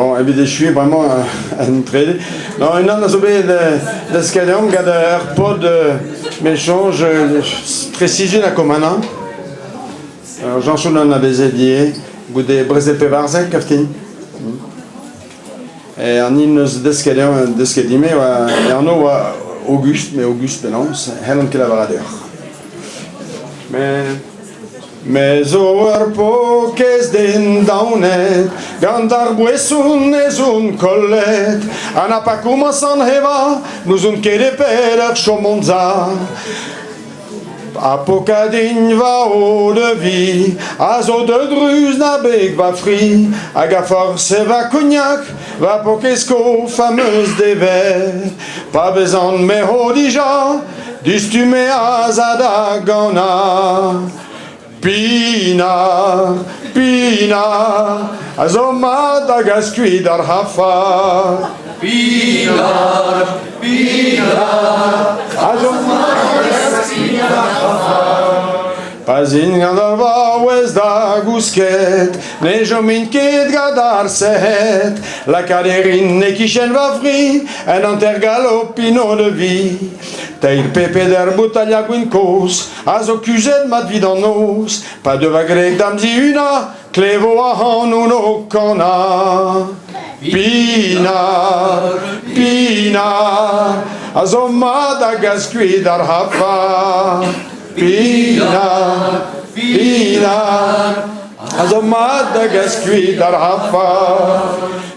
Bon, je suis vraiment un trade. Non, une année de scalum, il y a un pot de méchange précisé la commandant. J'en suis dans la bézélier, vous des brésil pévarzek, kaftin. Et en une de scalum, de scalime, et en eau Auguste, mais Auguste Benons, Helen Kilavradeur. Mais o'r poques den daunet, gandar buesun es un collet, ana pa commençant heva, nous un kere per chomonza. A pokadin va o de vi, a zo de druz na beg va fri, a ga force va cognac, va pokesco fameuse des verres, pas besoin me ho dija, distume a zadagana. Pina, Pina, azoma da gascui dar hafa. Pina, Pina, azoma da gascui dar hafa. Pazin gandava wes da gusket, ne jominket gadar sehet, la caderin ne kishen va fri, en antergalopino de vie. Teir pepe der boutalha gwinkos, az okuzet mat vid an nos, pas de vagrek damzi una, klevo a han uno kana. Pina, Pina, az o mat a gascui dar hafa. Pina, Pina, az o mat a gascui dar hafa.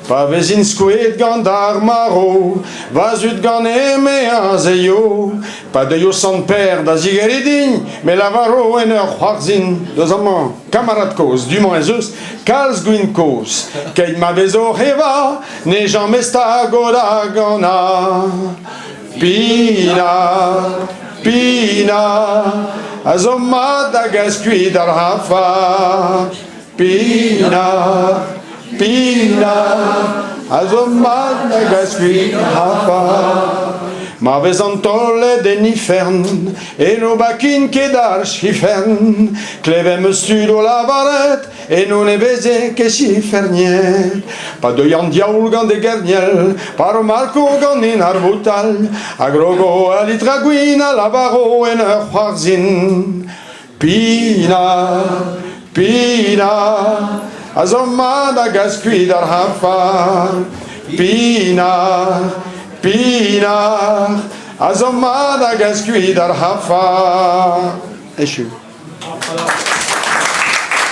Pa vezin skouet gant ar maro, vaz ut gant eme an zeio, pa de yo sant per da zigeredin, me la varo en ur c'hoarzin, deus amman, kamarad koz, du man ez eus, kalz gwin koz, keit ma vezo heva, ne jan mesta goda gana. Pina, Pina, a zo mat a gascui dar hafa. Pina, Pina, a zo mat a gascui dar hafa. Ma vez an tolle den ifern, e no bakin ket ar schifern, klevem stud o lavaret, e no ne veze ket schifernien. Pa de yan diaoul gant de gerniel, par o malko gant in ar boutal, a grogo a litra gwin a lavaro en ur c'hoarzin. Pina, Pina, a zo mat a gascui dar hafa. Pina, Pina, a zo mat a gascui dar hafa. Echu.